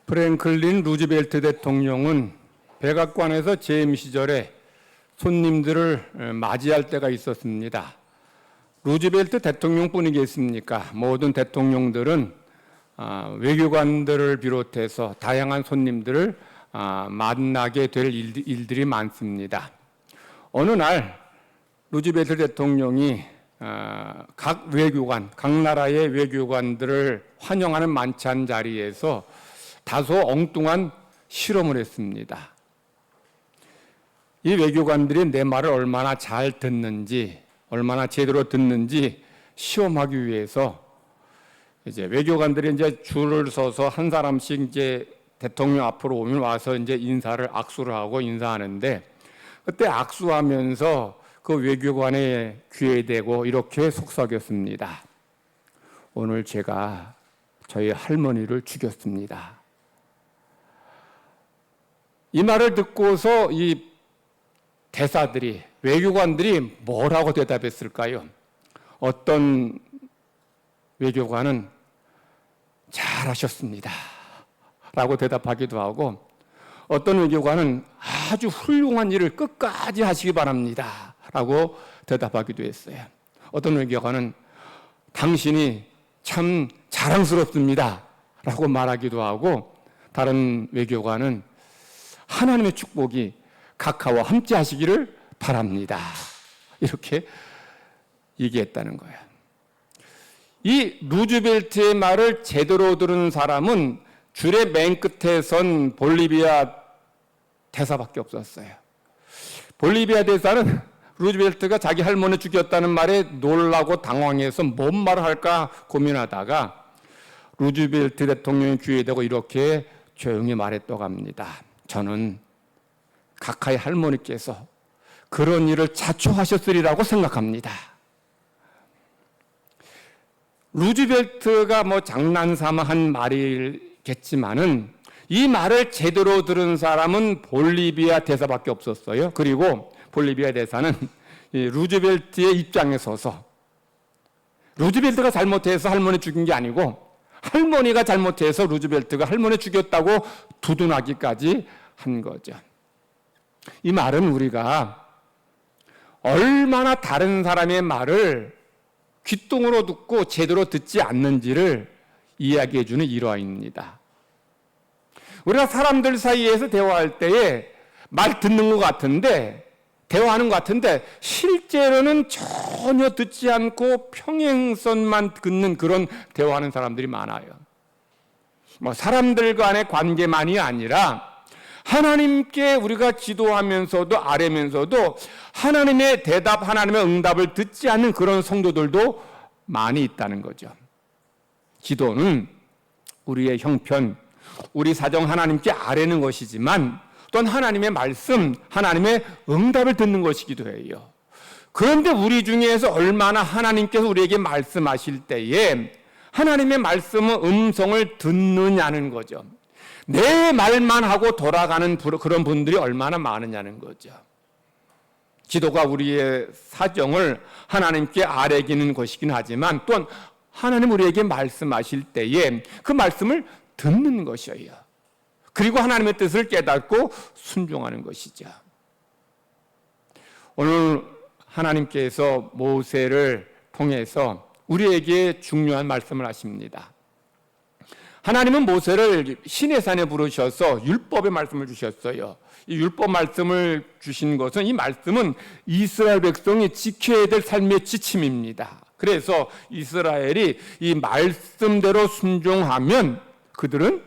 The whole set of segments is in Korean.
프랭클린 루즈벨트 대통령은 백악관에서 재임 시절에 손님들을 맞이할 때가 있었습니다. 루즈벨트 대통령뿐이겠습니까? 모든 대통령들은 외교관들을 비롯해서 다양한 손님들을 만나게 될 일들이 많습니다. 어느 날 루즈벨트 대통령이 각 나라의 외교관들을 환영하는 만찬 자리에서 다소 엉뚱한 실험을 했습니다. 이 외교관들이 내 말을 얼마나 잘 듣는지, 얼마나 제대로 듣는지 시험하기 위해서 이제 외교관들이 이제 줄을 서서 한 사람씩 이제 대통령 앞으로 오면 와서 이제 악수를 하고 인사하는데, 그때 악수하면서 그 외교관의 귀에 대고 이렇게 속삭였습니다. 오늘 제가 저희 할머니를 죽였습니다. 이 말을 듣고서 이 대사들이, 외교관들이 뭐라고 대답했을까요? 어떤 외교관은 잘하셨습니다 라고 대답하기도 하고, 어떤 외교관은 아주 훌륭한 일을 끝까지 하시기 바랍니다 라고 대답하기도 했어요. 어떤 외교관은 당신이 참 자랑스럽습니다 라고 말하기도 하고, 다른 외교관은 하나님의 축복이 각하와 함께 하시기를 바랍니다 이렇게 얘기했다는 거예요. 이 루즈벨트의 말을 제대로 들은 사람은 줄의 맨 끝에 선 볼리비아 대사밖에 없었어요. 볼리비아 대사는 루즈벨트가 자기 할머니 죽였다는 말에 놀라고 당황해서 뭔 말을 할까 고민하다가 루즈벨트 대통령의 귀에 대고 이렇게 조용히 말했다고 합니다. 저는 각하의 할머니께서 그런 일을 자초하셨으리라고 생각합니다. 루즈벨트가 장난삼아 한 말이겠지만은 이 말을 제대로 들은 사람은 볼리비아 대사밖에 없었어요. 그리고 볼리비아 대사는 루즈벨트의 입장에 서서 루즈벨트가 잘못해서 할머니 죽인 게 아니고 할머니가 잘못해서 루즈벨트가 할머니 죽였다고 두둔하기까지 한 거죠. 이 말은 우리가 얼마나 다른 사람의 말을 귓등으로 듣고 제대로 듣지 않는지를 이야기해 주는 일화입니다. 우리가 사람들 사이에서 대화할 때에 말 듣는 것 같은데, 대화하는 것 같은데 실제로는 전혀 듣지 않고 평행선만 듣는 그런 대화하는 사람들이 많아요. 사람들 간의 관계만이 아니라 하나님께 우리가 기도하면서도 아뢰면서도 하나님의 대답, 하나님의 응답을 듣지 않는 그런 성도들도 많이 있다는 거죠. 기도는 우리의 형편, 우리 사정 하나님께 아뢰는 것이지만 또한 하나님의 말씀, 하나님의 응답을 듣는 것이기도 해요. 그런데 우리 중에서 얼마나 하나님께서 우리에게 말씀하실 때에 하나님의 말씀의 음성을 듣느냐는 거죠. 내 말만 하고 돌아가는 그런 분들이 얼마나 많으냐는 거죠. 기도가 우리의 사정을 하나님께 아뢰기는 것이긴 하지만 또한 하나님 우리에게 말씀하실 때에 그 말씀을 듣는 것이에요. 그리고 하나님의 뜻을 깨닫고 순종하는 것이죠. 오늘 하나님께서 모세를 통해서 우리에게 중요한 말씀을 하십니다. 하나님은 모세를 시내산에 부르셔서 율법의 말씀을 주셨어요. 이 율법 말씀을 주신 것은, 이 말씀은 이스라엘 백성이 지켜야 될 삶의 지침입니다. 그래서 이스라엘이 이 말씀대로 순종하면 그들은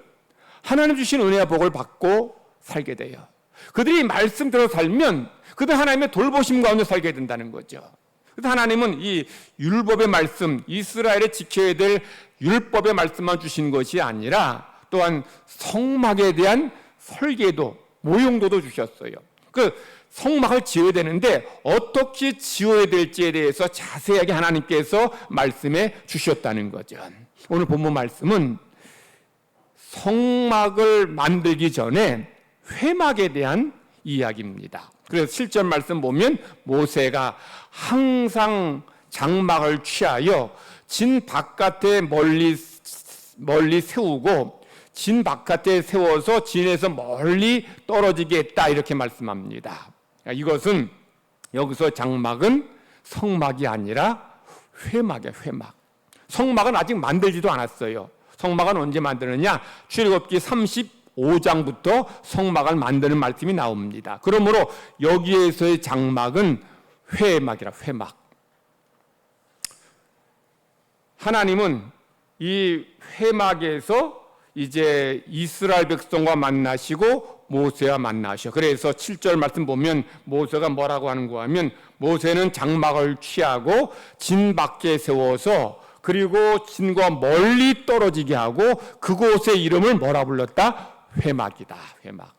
하나님 주신 은혜와 복을 받고 살게 돼요. 그들이 말씀대로 살면 그들 하나님의 돌보심 가운데 살게 된다는 거죠. 그래서 하나님은 이 율법의 말씀, 이스라엘이 지켜야 될 율법의 말씀만 주신 것이 아니라 또한 성막에 대한 설계도, 모형도도 주셨어요. 그 성막을 지어야 되는데 어떻게 지어야 될지에 대해서 자세하게 하나님께서 말씀해 주셨다는 거죠. 오늘 본문 말씀은 성막을 만들기 전에 회막에 대한 이야기입니다. 그래서 7절 말씀 보면 모세가 항상 장막을 취하여 진 바깥에 멀리 세우고 진 바깥에 세워서 진에서 멀리 떨어지게 했다 이렇게 말씀합니다. 이것은 여기서 장막은 성막이 아니라 회막이에요. 회막. 성막은 아직 만들지도 않았어요. 성막은 언제 만드느냐? 출애굽기 35장부터 성막을 만드는 말씀이 나옵니다. 그러므로 여기에서의 장막은 회막이라 회막. 하나님은 이 회막에서 이제 이스라엘 백성과 만나시고 모세와 만나셔. 그래서 7절 말씀 보면 모세가 뭐라고 하는가 하면 모세는 장막을 취하고 진 밖에 세워서 그리고 진과 멀리 떨어지게 하고 그곳의 이름을 뭐라 불렀다? 회막이다. 회막.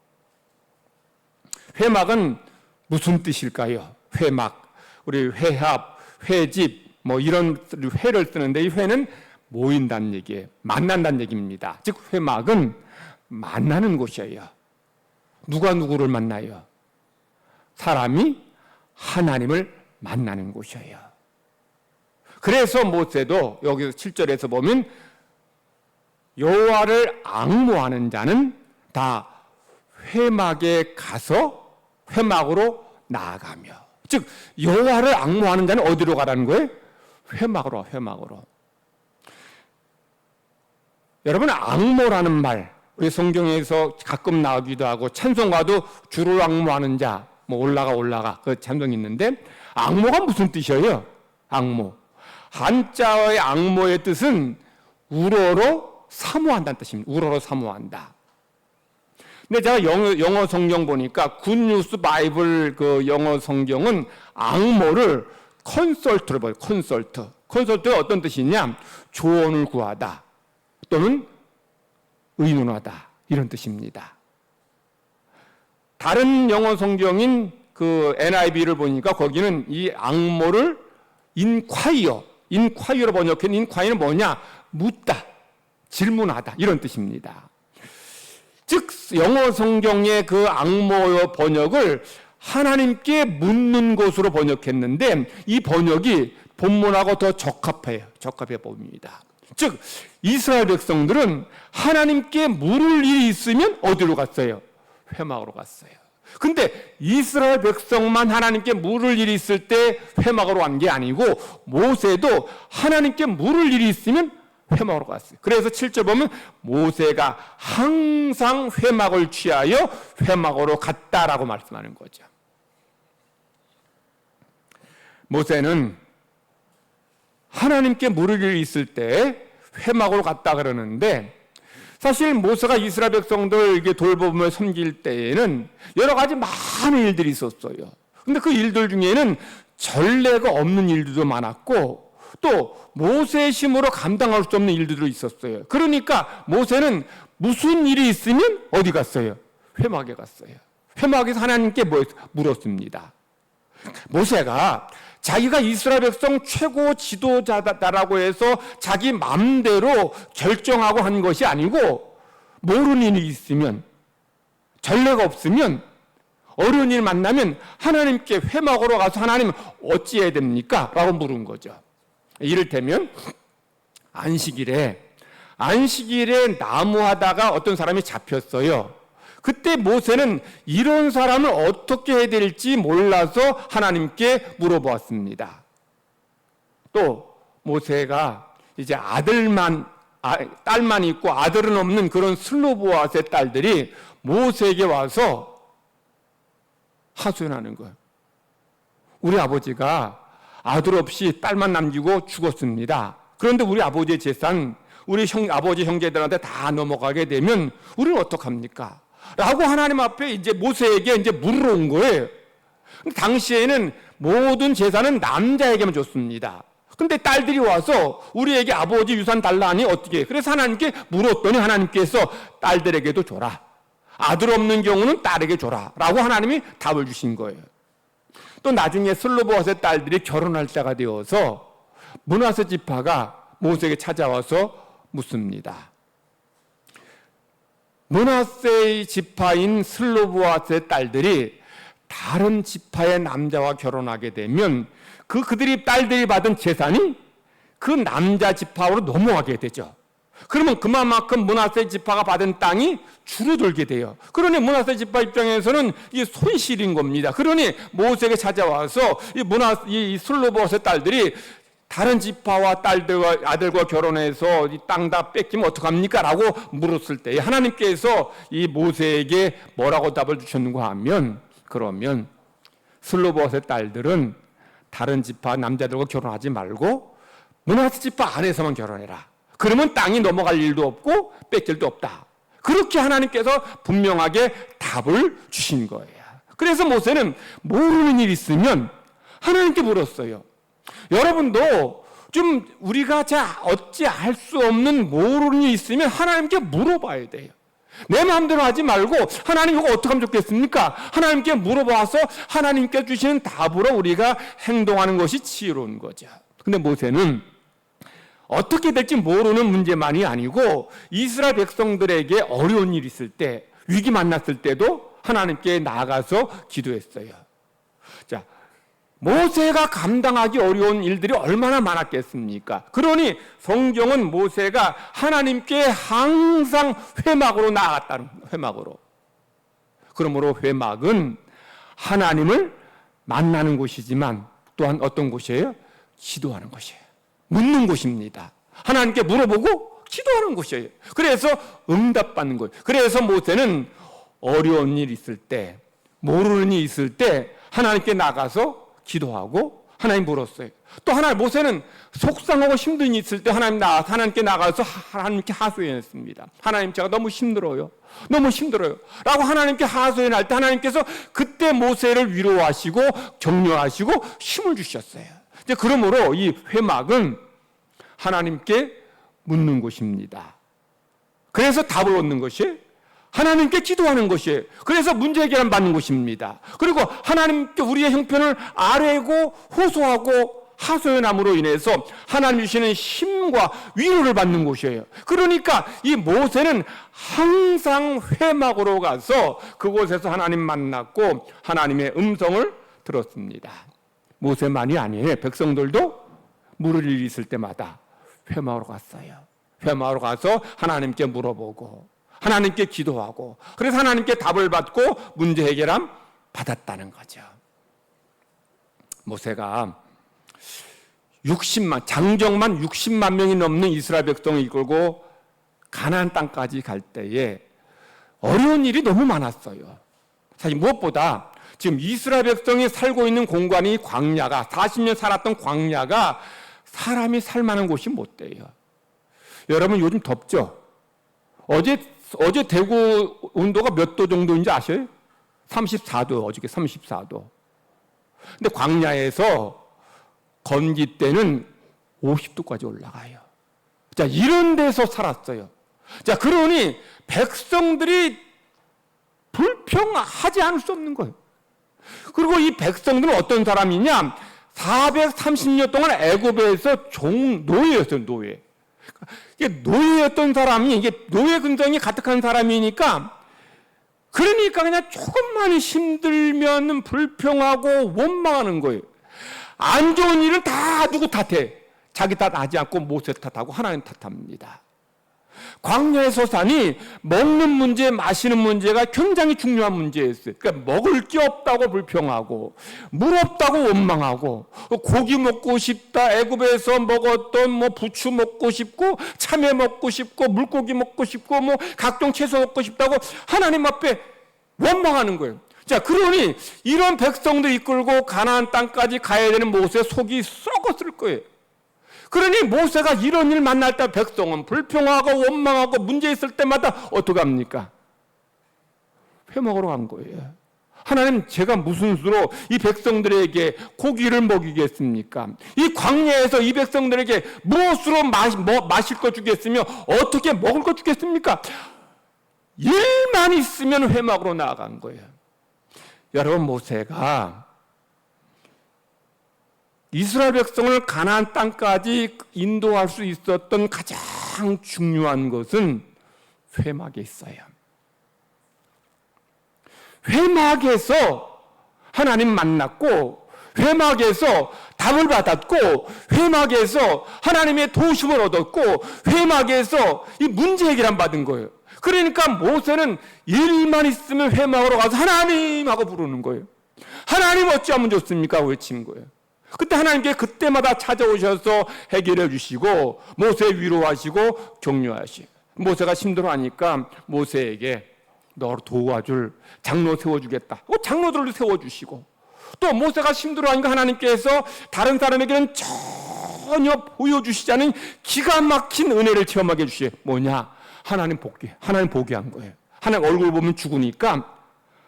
회막은 무슨 뜻일까요? 회막. 우리 회합, 회집 뭐 이런 회를 쓰는데 이 회는 모인다는 얘기예요. 만난다는 얘기입니다. 즉 회막은 만나는 곳이에요. 누가 누구를 만나요? 사람이 하나님을 만나는 곳이에요. 그래서 모세도 여기서 7절에서 보면 여호와를 앙모하는 자는 다 회막에 가서 회막으로 나아가며, 즉 여호와를 앙모하는 자는 어디로 가라는 거예요? 회막으로. 회막으로. 여러분, 앙모라는 말 우리 성경에서 가끔 나오기도 하고 찬송가도 주를 앙모하는 자 뭐 올라가 그 찬송이 있는데 앙모가 무슨 뜻이에요? 앙모. 한자어의 앙모의 뜻은 우러러 사모한다는 뜻입니다. 우러러 사모한다. 근데 제가 영어 성경 보니까 굿뉴스 바이블 그 영어 성경은 앙모를 컨설트로 봐요. 컨설트. 컨설트가 어떤 뜻이냐? 조언을 구하다 또는 의논하다 이런 뜻입니다. 다른 영어 성경인 그 NIV를 보니까 거기는 이 앙모를 인콰이어로 번역한 인콰이어는 뭐냐? 묻다, 질문하다 이런 뜻입니다. 즉 영어 성경의 그 앙모의 번역을 하나님께 묻는 것으로 번역했는데 이 번역이 본문하고 더 적합해 보입니다. 즉 이스라엘 백성들은 하나님께 물을 일이 있으면 어디로 갔어요? 회막으로 갔어요. 근데 이스라엘 백성만 하나님께 물을 일이 있을 때 회막으로 간 게 아니고 모세도 하나님께 물을 일이 있으면 회막으로 갔어요. 그래서 7절 보면 모세가 항상 회막을 취하여 회막으로 갔다라고 말씀하는 거죠. 모세는 하나님께 물을 일이 있을 때 회막으로 갔다 그러는데 사실 모세가 이스라엘 백성들 이게 돌보며 섬길 때에는 여러 가지 많은 일들이 있었어요. 근데 그 일들 중에는 전례가 없는 일들도 많았고 또 모세의 힘으로 감당할 수 없는 일들도 있었어요. 그러니까 모세는 무슨 일이 있으면 어디 갔어요? 회막에 갔어요. 회막에서 하나님께 물었습니다. 모세가 자기가 이스라엘 백성 최고 지도자다라고 해서 자기 마음대로 결정하고 한 것이 아니고 모르는 일이 있으면, 전례가 없으면, 어려운 일 만나면 하나님께 회막으로 가서 하나님 어찌해야 됩니까? 라고 물은 거죠. 이를테면 안식일에 나무하다가 어떤 사람이 잡혔어요. 그때 모세는 이런 사람을 어떻게 해야 될지 몰라서 하나님께 물어보았습니다. 또 모세가 이제 딸만 있고 아들은 없는 그런 슬로보아스의 딸들이 모세에게 와서 하소연하는 거예요. 우리 아버지가 아들 없이 딸만 남기고 죽었습니다. 그런데 우리 아버지의 재산 우리 아버지 형제들한테 다 넘어가게 되면 우리는 어떡합니까? 라고 하나님 앞에 이제 모세에게 이제 물으러 온 거예요. 당시에는 모든 재산은 남자에게만 줬습니다. 근데 딸들이 와서 우리에게 아버지 유산 달라니 어떻게 해? 그래서 하나님께 물었더니 하나님께서 딸들에게도 줘라. 아들 없는 경우는 딸에게 줘라. 라고 하나님이 답을 주신 거예요. 또 나중에 슬로보아스의 딸들이 결혼할 때가 되어서 므낫세 지파가 모세에게 찾아와서 묻습니다. 므낫세의 지파인 슬로보아스의 딸들이 다른 지파의 남자와 결혼하게 되면 그들이 딸들이 받은 재산이 그 남자 지파로 넘어가게 되죠. 그러면 그만큼 므낫세 지파가 받은 땅이 줄어들게 돼요. 그러니 므낫세 지파 입장에서는 이게 손실인 겁니다. 그러니 모세에게 찾아와서 이 슬로보스의 딸들이 다른 지파와 딸들과 아들과 결혼해서 이 땅 다 뺏기면 어떡합니까? 라고 물었을 때 하나님께서 이 모세에게 뭐라고 답을 주셨는가 하면, 그러면 슬로보스의 딸들은 다른 지파 남자들과 결혼하지 말고 므낫세 지파 안에서만 결혼해라. 그러면 땅이 넘어갈 일도 없고 뺏길 일도 없다. 그렇게 하나님께서 분명하게 답을 주신 거예요. 그래서 모세는 모르는 일 있으면 하나님께 물었어요. 여러분도 좀 우리가 어찌 알 수 없는 모르는 일 있으면 하나님께 물어봐야 돼요. 내 마음대로 하지 말고 하나님 이거 어떻게 하면 좋겠습니까? 하나님께 물어봐서 하나님께 주시는 답으로 우리가 행동하는 것이 지혜로운 거죠. 근데 모세는 어떻게 될지 모르는 문제만이 아니고 이스라엘 백성들에게 어려운 일이 있을 때, 위기 만났을 때도 하나님께 나아가서 기도했어요. 자, 모세가 감당하기 어려운 일들이 얼마나 많았겠습니까? 그러니 성경은 모세가 하나님께 항상 회막으로 나아갔다는 거예요. 회막으로. 그러므로 회막은 하나님을 만나는 곳이지만 또한 어떤 곳이에요? 기도하는 곳이에요. 묻는 곳입니다. 하나님께 물어보고 기도하는 곳이에요. 그래서 응답받는 거예요. 그래서 모세는 어려운 일이 있을 때, 모르는 일이 있을 때 하나님께 나가서 기도하고 하나님 물었어요. 또 모세는 속상하고 힘든 일이 있을 때 하나님께 나가서 하나님께 하소연했습니다. 하나님, 제가 너무 힘들어요. 너무 힘들어요. 라고 하나님께 하소연할 때 하나님께서 그때 모세를 위로하시고 격려하시고 힘을 주셨어요. 이제 그러므로 이 회막은 하나님께 묻는 곳입니다. 그래서 답을 얻는 것이 하나님께 기도하는 것이에요. 그래서 문제 해결을 받는 것입니다. 그리고 하나님께 우리의 형편을 아뢰고 호소하고 하소연함으로 인해서 하나님 주시는 힘과 위로를 받는 곳이에요. 그러니까 이 모세는 항상 회막으로 가서 그곳에서 하나님 만났고 하나님의 음성을 들었습니다. 모세만이 아니에요. 백성들도 물을 일이 있을 때마다 회막으로 갔어요. 회막으로 가서 하나님께 물어보고 하나님께 기도하고 그래서 하나님께 답을 받고 문제 해결함 받았다는 거죠. 모세가 장정만 60만 명이 넘는 이스라엘 백성을 이끌고 가나안 땅까지 갈 때에 어려운 일이 너무 많았어요. 사실 무엇보다 지금 이스라엘 백성이 살고 있는 공간이 광야가 40년 살았던 광야가 사람이 살만한 곳이 못 돼요. 여러분 요즘 덥죠? 어제 대구 온도가 몇 도 정도인지 아셔요? 34도, 어저께 34도. 근데 광야에서 건기 때는 50도까지 올라가요. 자, 이런 데서 살았어요. 자, 그러니 백성들이 불평하지 않을 수 없는 거예요. 그리고 이 백성들은 어떤 사람이냐? 430년 동안 애굽에서 노예였어요, 노예. 이게 노예였던 사람이, 이게 노예 근성이 가득한 사람이니까, 그러니까 그냥 조금만 힘들면 불평하고 원망하는 거예요. 안 좋은 일은 다 누구 탓해? 자기 탓하지 않고 모세 탓하고 하나님 탓합니다. 광야의 소산이 먹는 문제, 마시는 문제가 굉장히 중요한 문제였어요. 그러니까 먹을 게 없다고 불평하고 물 없다고 원망하고 고기 먹고 싶다, 애굽에서 먹었던 부추 먹고 싶고 참외 먹고 싶고 물고기 먹고 싶고 각종 채소 먹고 싶다고 하나님 앞에 원망하는 거예요. 자, 그러니 이런 백성들 이끌고 가나안 땅까지 가야 되는 모세의 속이 썩었을 거예요. 그러니 모세가 이런 일 만날 때 백성은 불평하고 원망하고 문제 있을 때마다 어떻게 합니까? 회막으로 간 거예요. 하나님, 제가 무슨 수로 이 백성들에게 고기를 먹이겠습니까? 이 광야에서 이 백성들에게 무엇으로 마실 거 주겠으며 어떻게 먹을 거 주겠습니까? 일만 있으면 회막으로 나아간 거예요. 여러분, 모세가 이스라엘 백성을 가나안 땅까지 인도할 수 있었던 가장 중요한 것은 회막에 있어요. 회막에서 하나님 만났고 회막에서 답을 받았고 회막에서 하나님의 도우심을 얻었고 회막에서 이 문제 해결을 받은 거예요. 그러니까 모세는 일만 있으면 회막으로 가서 하나님하고 부르는 거예요. 하나님 어찌하면 좋습니까? 외친 거예요. 그때 하나님께 그때마다 찾아오셔서 해결해 주시고 모세 위로하시고 격려하시고 모세가 힘들어하니까 모세에게 너 도와줄 장로 세워주겠다. 장로들도 세워주시고 또 모세가 힘들어하니까 하나님께서 다른 사람에게는 전혀 보여주시지 않은 기가 막힌 은혜를 체험하게 해주시요. 뭐냐? 하나님 보게 한 거예요. 하나님 얼굴 보면 죽으니까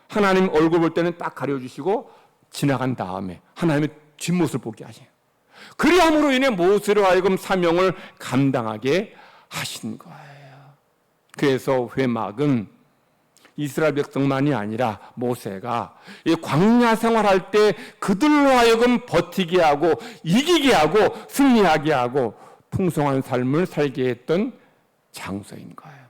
하나님 얼굴 볼 때는 딱 가려주시고 지나간 다음에 하나님의 뒷모습을 보게 하세요. 그리함으로 인해 모세로 하여금 사명을 감당하게 하신 거예요. 그래서 회막은 이스라엘 백성만이 아니라 모세가 이 광야 생활할 때 그들로 하여금 버티게 하고 이기게 하고 승리하게 하고 풍성한 삶을 살게 했던 장소인 거예요.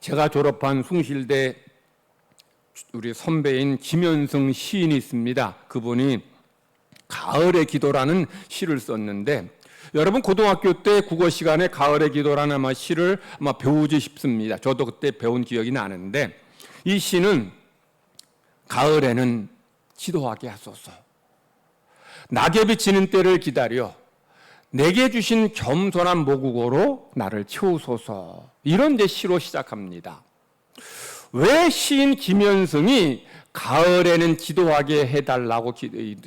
제가 졸업한 숭실대 우리 선배인 김현승 시인이 있습니다. 그분이 가을의 기도라는 시를 썼는데 여러분 고등학교 때 국어 시간에 가을의 기도라는 아마 시를 아마 배우지 싶습니다. 저도 그때 배운 기억이 나는데 이 시는 가을에는 기도하게 하소서. 낙엽이 지는 때를 기다려 내게 주신 겸손한 모국어로 나를 채우소서. 이런 제 시로 시작합니다. 왜 시인 김현승이 가을에는 기도하게 해달라고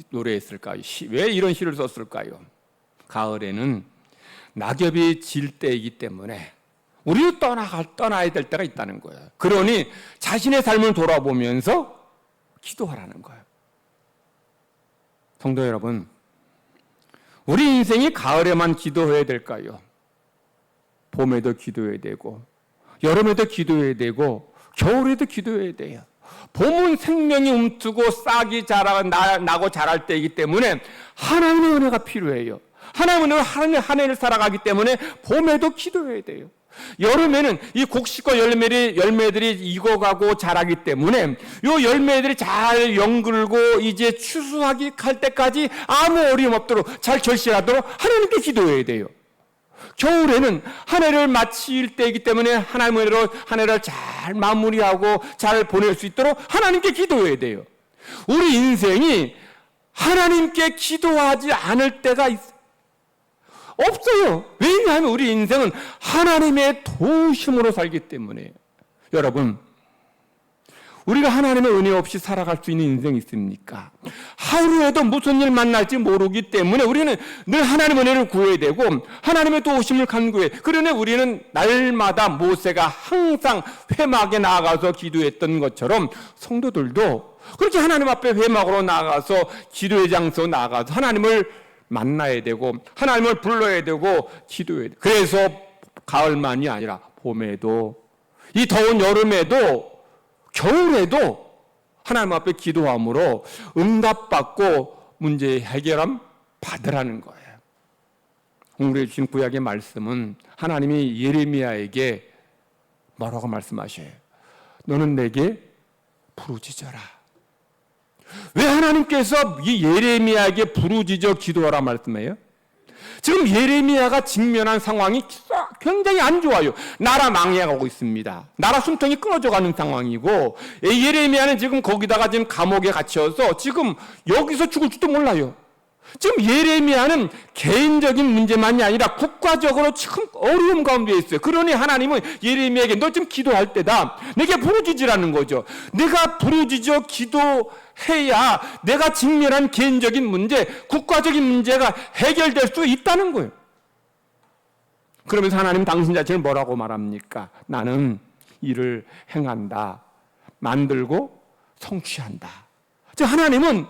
노래했을까요? 왜 이런 시를 썼을까요? 가을에는 낙엽이 질 때이기 때문에 우리도 떠나야 될 때가 있다는 거예요. 그러니 자신의 삶을 돌아보면서 기도하라는 거예요. 성도 여러분, 우리 인생이 가을에만 기도해야 될까요? 봄에도 기도해야 되고 여름에도 기도해야 되고 겨울에도 기도해야 돼요. 봄은 생명이 움트고 싹이 나고 자랄 때이기 때문에 하나님의 은혜가 필요해요. 하나님의 은혜로 한 해를 살아가기 때문에 봄에도 기도해야 돼요. 여름에는 이 곡식과 열매들이 익어가고 자라기 때문에 이 열매들이 잘 연글고 이제 추수하기 할 때까지 아무 어려움 없도록 잘 결실하도록 하나님께 기도해야 돼요. 겨울에는 한 해를 마칠 때이기 때문에 하나님의 은혜로 한 해를 잘 마무리하고 잘 보낼 수 있도록 하나님께 기도해야 돼요. 우리 인생이 하나님께 기도하지 않을 때가 없어요. 왜냐하면 우리 인생은 하나님의 도우심으로 살기 때문에. 여러분, 우리가 하나님의 은혜 없이 살아갈 수 있는 인생이 있습니까? 하루에도 무슨 일 만날지 모르기 때문에 우리는 늘 하나님의 은혜를 구해야 되고 하나님의 도우심을 간구해. 그러니 우리는 날마다 모세가 항상 회막에 나아가서 기도했던 것처럼 성도들도 그렇게 하나님 앞에 회막으로 나아가서 기도의 장소 나아가서 하나님을 만나야 되고 하나님을 불러야 되고 기도해야 돼요. 그래서 가을만이 아니라 봄에도 이 더운 여름에도 겨울에도 하나님 앞에 기도함으로 응답받고 문제 해결함 받으라는 거예요. 공부해 주신 구약의 말씀은 하나님이 예레미야에게 뭐라고 말씀하셔요? 너는 내게 부르짖어라. 왜 하나님께서 이 예레미야에게 부르짖어 기도하라 말씀해요? 지금 예레미야가 직면한 상황이 굉장히 안 좋아요. 나라 망해가고 있습니다. 나라 숨통이 끊어져가는 상황이고 예레미야는 지금 거기다가 지금 감옥에 갇혀서 지금 여기서 죽을지도 몰라요. 지금 예레미야는 개인적인 문제만이 아니라 국가적으로 지금 어려움 가운데 있어요. 그러니 하나님은 예레미야에게 너 지금 기도할 때다. 내게 부르짖으라는 거죠. 내가 부르짖어 기도해야 내가 직면한 개인적인 문제, 국가적인 문제가 해결될 수 있다는 거예요. 그러면서 하나님 당신 자체를 뭐라고 말합니까? 나는 일을 행한다. 만들고 성취한다. 즉 하나님은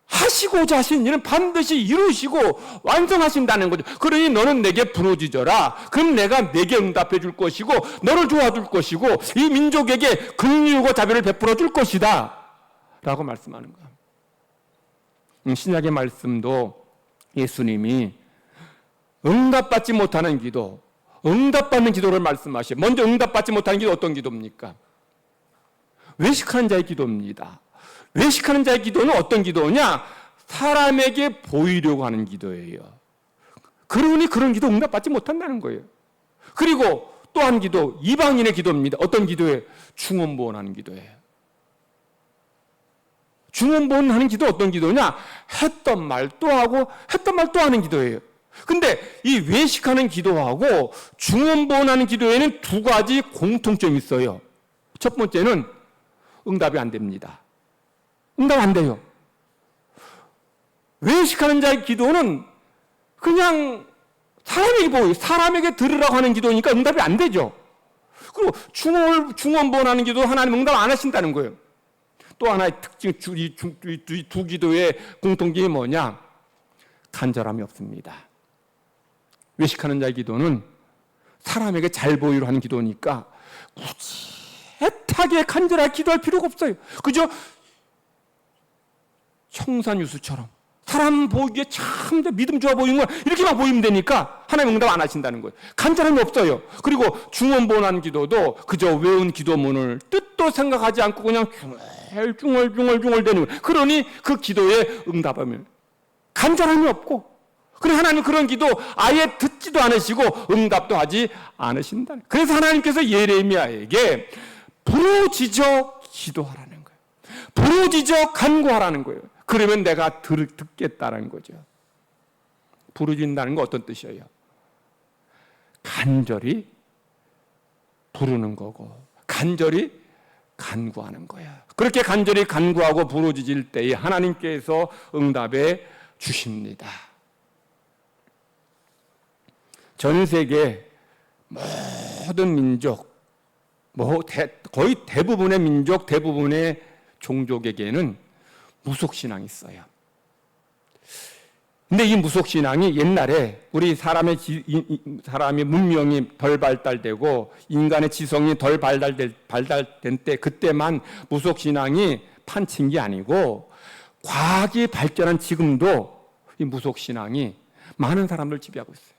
하시고자 하신 일은 반드시 이루시고 완성하신다는 거죠. 그러니 너는 내게 부르짖어라. 그럼 내가 내게 응답해 줄 것이고 너를 도와줄 것이고 이 민족에게 긍휼과 자비를 베풀어 줄 것이다 라고 말씀하는 거예요. 신약의 말씀도 예수님이 응답받지 못하는 기도, 응답받는 기도를 말씀하셔요. 먼저 응답받지 못하는 기도 어떤 기도입니까? 외식하는 자의 기도입니다. 외식하는 자의 기도는 어떤 기도냐? 사람에게 보이려고 하는 기도예요. 그러니 그런 기도 응답받지 못한다는 거예요. 그리고 또 한 기도, 이방인의 기도입니다. 어떤 기도예요? 중언부언하는 기도예요. 중언부언하는 기도 어떤 기도냐? 했던 말 또 하고 했던 말 또 하는 기도예요. 근데 이 외식하는 기도하고 중언부언하는 기도에는 두 가지 공통점이 있어요. 첫 번째는 응답이 안 됩니다. 응답 안 돼요. 외식하는 자의 기도는 그냥 사람에게 들으라고 하는 기도니까 응답이 안 되죠. 그리고 중언부언하는 기도 하나님 응답 안 하신다는 거예요. 또 하나의 특징, 이 두 기도의 공통점이 뭐냐? 간절함이 없습니다. 외식하는 자의 기도는 사람에게 잘 보이려 하는 기도니까 굳이 애타게 간절하게 기도할 필요가 없어요. 그저 청산유수처럼 사람 보기에 참 믿음 좋아 보이는 거야. 이렇게만 보이면 되니까 하나님 응답 안 하신다는 거예요. 간절함이 없어요. 그리고 중언부언하는 기도도 그저 외운 기도문을 뜻도 생각하지 않고 그냥 중얼대는 거예요. 그러니 그 기도에 응답하면 간절함이 없고, 그래 하나님 그런 기도 아예 듣지도 않으시고 응답도 하지 않으신다. 그래서 하나님께서 예레미야에게 부르짖어 기도하라는 거예요. 부르짖어 간구하라는 거예요. 그러면 내가 듣겠다는 거죠. 부르짖는다는 건 어떤 뜻이에요? 간절히 부르는 거고 간절히 간구하는 거야. 그렇게 간절히 간구하고 부르짖을 때에 하나님께서 응답해 주십니다. 전 세계 모든 민족, 거의 대부분의 민족, 대부분의 종족에게는 무속신앙이 있어요. 근데 이 무속신앙이 옛날에 우리 사람의 문명이 덜 발달되고 인간의 지성이 덜 발달된 때, 그때만 무속신앙이 판친 게 아니고 과학이 발전한 지금도 이 무속신앙이 많은 사람들 지배하고 있어요.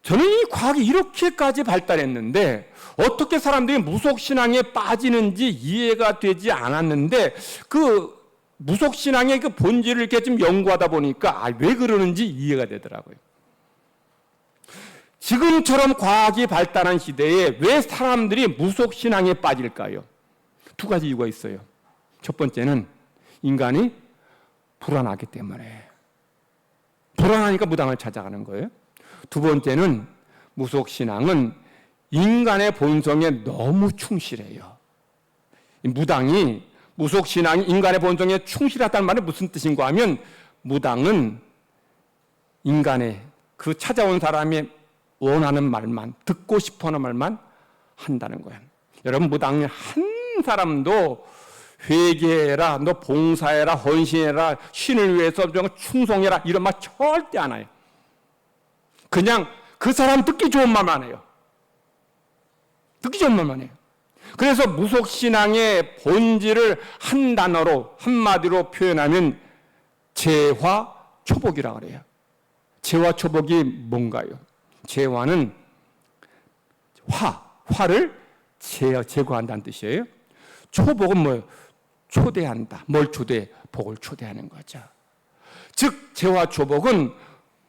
저는 이 과학이 이렇게까지 발달했는데 어떻게 사람들이 무속신앙에 빠지는지 이해가 되지 않았는데 그 무속신앙의 그 본질을 이렇게 좀 연구하다 보니까 왜 그러는지 이해가 되더라고요. 지금처럼 과학이 발달한 시대에 왜 사람들이 무속신앙에 빠질까요? 두 가지 이유가 있어요. 첫 번째는 인간이 불안하기 때문에. 불안하니까 무당을 찾아가는 거예요. 두 번째는 무속신앙은 인간의 본성에 너무 충실해요. 무당이 무속신앙이 인간의 본성에 충실하다는 말은 무슨 뜻인가 하면 무당은 인간의 그 찾아온 사람이 원하는 말만, 듣고 싶어하는 말만 한다는 거예요. 여러분, 무당 한 사람도 회개해라, 너 봉사해라, 헌신해라, 신을 위해서 충성해라 이런 말 절대 안 해요. 그냥 그 사람 듣기 좋은 말만 해요. 듣기 좋은 말만 해요. 그래서 무속신앙의 본질을 한 단어로, 한마디로 표현하면 재화초복이라고 그래요. 재화초복이 뭔가요? 재화는 화를 제거한다는 뜻이에요. 초복은 뭐예요? 초대한다. 뭘 초대해? 복을 초대하는 거죠. 즉 재화초복은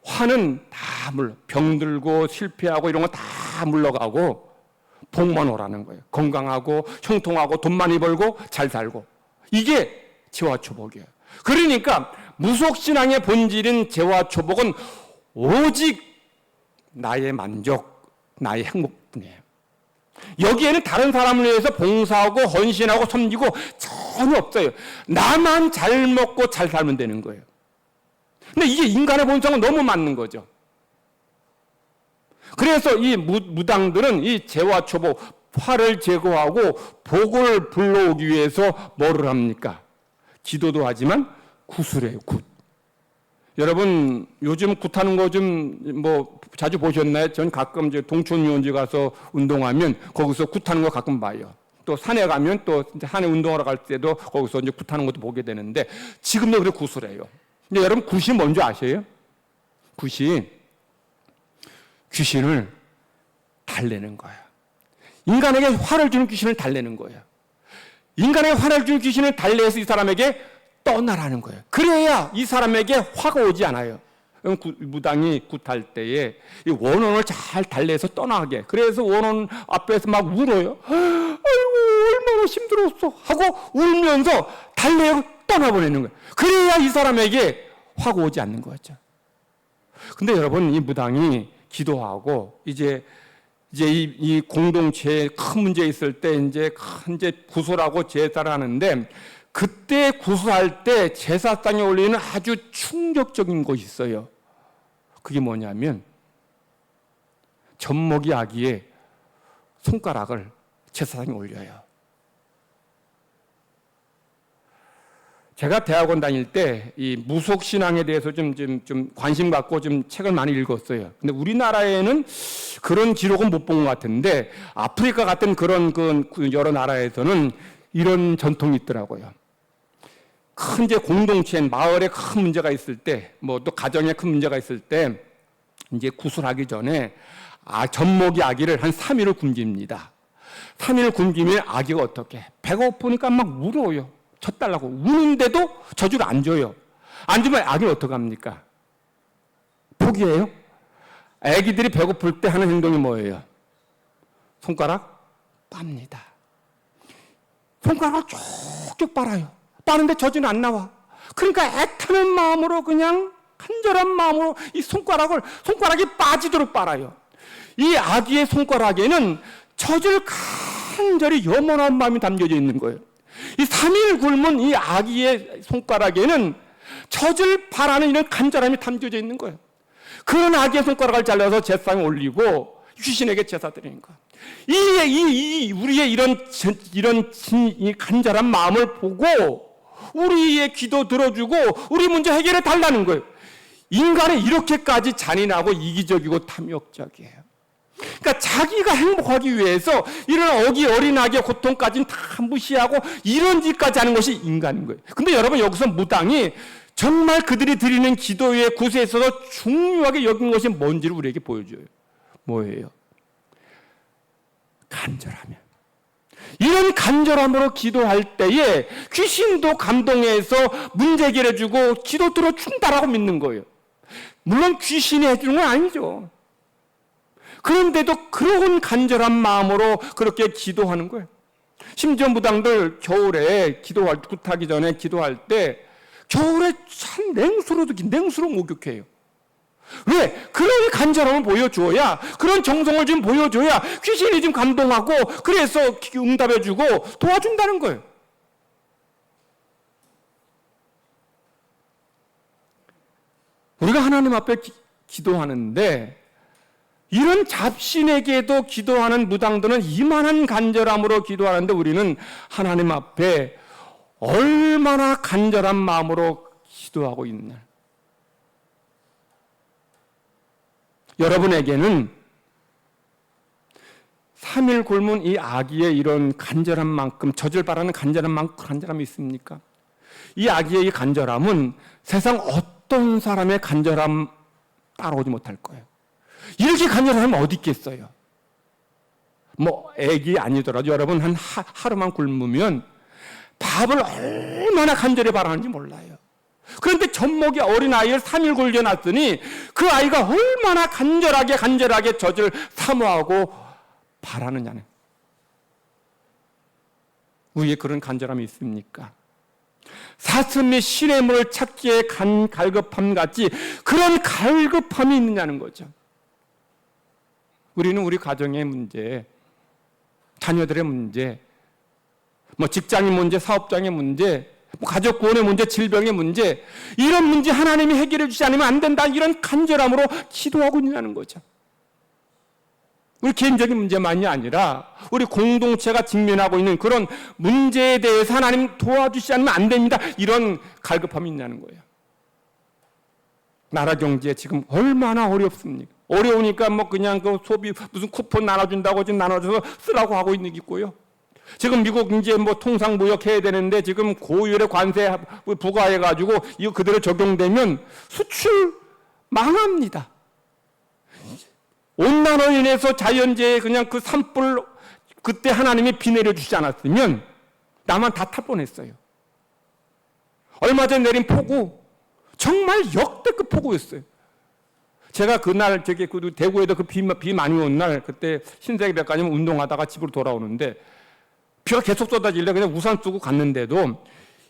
화는 다 병들고 실패하고 이런 거 다 물러가고 복만 오라는 거예요. 건강하고 형통하고 돈 많이 벌고 잘 살고. 이게 재화초복이에요. 그러니까 무속신앙의 본질인 재화초복은 오직 나의 만족, 나의 행복뿐이에요. 여기에는 다른 사람을 위해서 봉사하고 헌신하고 섬기고 전혀 없어요. 나만 잘 먹고 잘 살면 되는 거예요. 근데 이게 인간의 본성은 너무 맞는 거죠. 그래서 이 무당들은 이 재화초복, 화를 제거하고 복을 불러오기 위해서 뭐를 합니까? 기도도 하지만 굿을 해요, 굿. 여러분, 요즘 굿하는 거 좀 자주 보셨나요? 전 가끔 동촌유원지 가서 운동하면 거기서 굿하는 거 가끔 봐요. 또 산에 가면 또 산에 운동하러 갈 때도 거기서 이제 굿하는 것도 보게 되는데 지금도 그래 굿을 해요. 근데 여러분, 굿이 뭔지 아세요? 굿이 귀신을 달래는 거예요. 인간에게 화를 주는 귀신을 달래는 거예요. 인간의 화를 준 귀신을 달래서 이 사람에게 떠나라는 거예요. 그래야 이 사람에게 화가 오지 않아요. 무당이 굿할 때에 이 원혼을 잘 달래서 떠나게. 그래서 원혼 앞에서 막 울어요. 아이고 얼마나 힘들었어 하고 울면서 달래어 떠나보내는 거예요. 그래야 이 사람에게 화가 오지 않는 거죠. 근데 여러분, 이 무당이 기도하고 이제 이 공동체에 큰 문제 있을 때 이제 구슬하고 제사를 하는데, 그때 구슬할 때 제사상에 올리는 아주 충격적인 것이 있어요. 그게 뭐냐면 젖먹이 아기의 손가락을 제사상에 올려요. 제가 대학원 다닐 때 이 무속 신앙에 대해서 좀 관심 갖고 좀 책을 많이 읽었어요. 근데 우리나라에는 그런 기록은 못 본 것 같은데 아프리카 같은 그런 여러 나라에서는 이런 전통이 있더라고요. 큰 이제 공동체, 마을에 큰 문제가 있을 때, 뭐 또 가정에 큰 문제가 있을 때 이제 구슬하기 전에 젖먹이 아기를 한 3일을 굶깁니다. 3일 굶기면 아기가 어떻게? 배가 고프니까 막 울어요. 젖달라고. 우는데도 젖을 안 줘요. 안 주면 아기는 어떡합니까? 포기해요? 아기들이 배고플 때 하는 행동이 뭐예요? 손가락 빱니다. 손가락을 쭉쭉 빨아요. 빠는데 젖은 안 나와. 그러니까 애타는 마음으로, 그냥 간절한 마음으로 이 손가락이 빠지도록 빨아요. 이 아기의 손가락에는 젖을 간절히 염원한 마음이 담겨져 있는 거예요. 이 3일 굶은 이 아기의 손가락에는 젖을 바라는 이런 간절함이 담겨져 있는 거예요. 그런 아기의 손가락을 잘라서 제사상에 올리고 귀신에게 제사 드리는 거예요. 우리의 이런 간절한 마음을 보고 우리의 기도 들어주고 우리 문제 해결해 달라는 거예요. 인간은 이렇게까지 잔인하고 이기적이고 탐욕적이에요. 그러니까 자기가 행복하기 위해서 이런 어린아기의 고통까지는 다 무시하고 이런 짓까지 하는 것이 인간인 거예요. 근데 여러분, 여기서 무당이 정말 그들이 드리는 기도의 구세에 있어서 중요하게 여긴 것이 뭔지를 우리에게 보여줘요. 뭐예요? 간절하면. 이런 간절함으로 기도할 때에 귀신도 감동해서 문제 해결해주고 기도 들어준다라고 믿는 거예요. 물론 귀신이 해주는 건 아니죠. 그런데도 그런 간절한 마음으로 그렇게 기도하는 거예요. 심지어 무당들 겨울에 굿하기 전에 기도할 때 겨울에 참 냉수로 목욕해요. 왜? 그런 간절함을 보여줘야, 그런 정성을 좀 보여줘야 귀신이 좀 감동하고 그래서 응답해주고 도와준다는 거예요. 우리가 하나님 앞에 기도하는데 이런 잡신에게도 기도하는 무당들은 이만한 간절함으로 기도하는데 우리는 하나님 앞에 얼마나 간절한 마음으로 기도하고 있나. 여러분에게는 3일 굶은 이 아기의 이런 간절한 만큼, 젖을 바라는 간절한 만큼 간절함이 있습니까? 이 아기의 이 간절함은 세상 어떤 사람의 간절함 따라오지 못할 거예요. 이렇게 간절한 사람은 어디 있겠어요? 뭐 애기 아니더라도 여러분 하루만 굶으면 밥을 얼마나 간절히 바라는지 몰라요. 그런데 젖먹이 어린아이를 3일 굶겨놨더니 그 아이가 얼마나 간절하게 젖을 사모하고 바라느냐는, 우리의 그런 간절함이 있습니까? 사슴이 시냇물을 찾기에 갈급함 같이 그런 갈급함이 있느냐는 거죠. 우리는 우리 가정의 문제, 자녀들의 문제, 뭐 직장의 문제, 사업장의 문제, 가족 구원의 문제, 질병의 문제, 이런 문제 하나님이 해결해 주지 않으면 안 된다, 이런 간절함으로 기도하고 있냐는 거죠. 우리 개인적인 문제만이 아니라 우리 공동체가 직면하고 있는 그런 문제에 대해서 하나님 도와주시지 않으면 안 됩니다, 이런 갈급함이 있냐는 거예요. 나라 경제 지금 얼마나 어렵습니까? 어려우니까 뭐 그냥 그 소비 무슨 쿠폰 나눠준다고 지금 나눠줘서 쓰라고 하고 있는 게 있고요. 지금 미국 이제 뭐 통상무역 해야 되는데 지금 고율의 관세 부과해가지고 이거 그대로 적용되면 수출 망합니다. 온난화로 인해서 자연재해 그냥 그 산불 그때 하나님이 비 내려주지 않았으면 나만 다 탈 뻔했어요. 얼마 전에 내린 폭우, 정말 역대급 폭우였어요. 제가 그날 대구에도 비 많이 온 날, 그때 신세계백화점 운동하다가 집으로 돌아오는데 비가 계속 쏟아지길래 그냥 우산 쓰고 갔는데도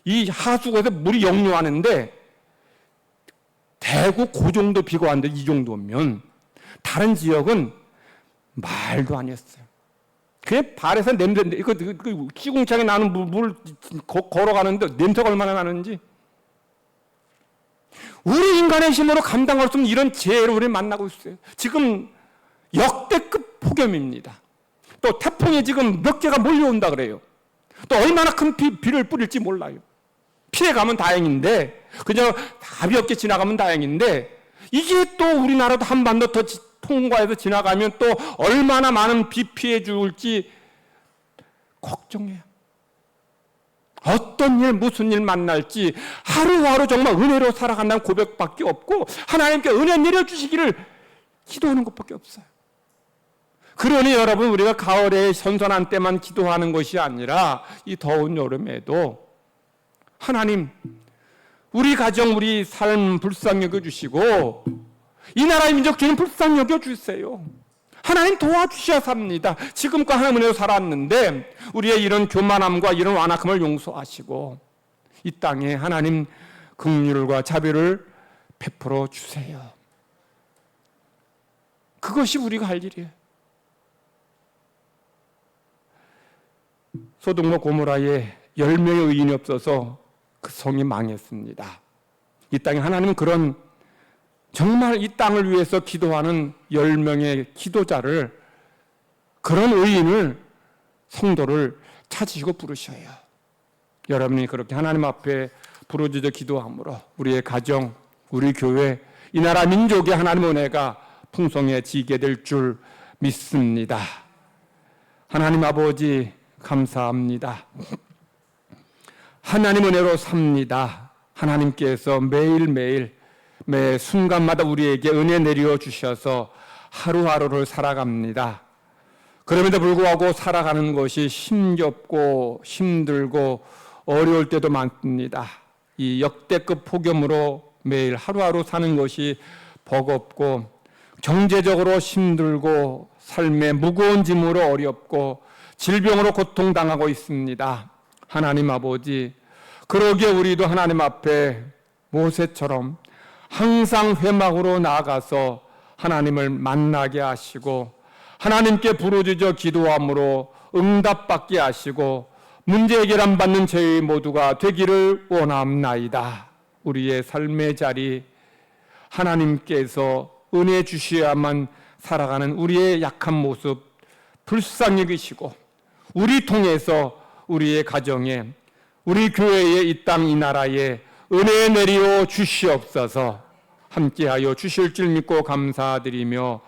이 하수구에서 물이 역류하는데, 대구 그 정도 비가 왔는데 이 정도면 다른 지역은 말도 아니었어요. 그냥 발에서 냄새, 그 시궁창에 나는 물 걸어가는데 냄새가 얼마나 나는지. 우리 인간의 힘으로 감당할 수 없는 이런 재해를 우리 만나고 있어요. 지금 역대급 폭염입니다. 또 태풍이 지금 몇 개가 몰려온다 그래요. 또 얼마나 큰 비를 뿌릴지 몰라요. 피해가면 다행인데, 그저 답이 없게 지나가면 다행인데, 이게 또 우리나라도 한반도 더 통과해서 지나가면 또 얼마나 많은 비 피해 줄지 걱정해요. 어떤 일, 무슨 일 만날지 하루하루 정말 은혜로 살아간다는 고백밖에 없고, 하나님께 은혜 내려주시기를 기도하는 것밖에 없어요. 그러니 여러분, 우리가 가을에 선선한 때만 기도하는 것이 아니라 이 더운 여름에도 하나님, 우리 가정, 우리 삶 불쌍히 여겨주시고 이 나라의 민족 주님 불쌍히 여겨주세요. 하나님 도와주셔야 삽니다. 지금껏 하나님 은혜로 살았는데 우리의 이런 교만함과 이런 완악함을 용서하시고 이 땅에 하나님 긍휼과 자비를 베풀어 주세요. 그것이 우리가 할 일이에요. 소돔과 고모라에 10명의 의인이 없어서 그 성이 망했습니다. 이 땅에 하나님은 그런 정말 이 땅을 위해서 기도하는 10명의 기도자를, 그런 의인을, 성도를 찾으시고 부르셔요. 여러분이 그렇게 하나님 앞에 부르짖어 기도함으로 우리의 가정, 우리 교회, 이 나라 민족의 하나님의 은혜가 풍성해지게 될 줄 믿습니다. 하나님 아버지 감사합니다. 하나님 은혜로 삽니다. 하나님께서 매일매일 매 순간마다 우리에게 은혜 내려 주셔서 하루하루를 살아갑니다. 그럼에도 불구하고 살아가는 것이 힘겹고 힘들고 어려울 때도 많습니다. 이 역대급 폭염으로 매일 하루하루 사는 것이 버겁고 경제적으로 힘들고 삶의 무거운 짐으로 어렵고 질병으로 고통당하고 있습니다. 하나님 아버지, 그러기에 우리도 하나님 앞에 모세처럼 항상 회막으로 나아가서 하나님을 만나게 하시고 하나님께 부르짖어 기도함으로 응답받게 하시고 문제 해결 안 받는 저희 모두가 되기를 원합나이다. 우리의 삶의 자리, 하나님께서 은혜 주셔야만 살아가는 우리의 약한 모습 불쌍히 여기시고 우리 통해서 우리의 가정에, 우리 교회에, 이 땅 이 나라에 은혜 내려 주시옵소서. 함께하여 주실 줄 믿고 감사드리며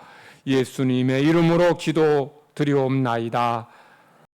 예수님의 이름으로 기도드리옵나이다.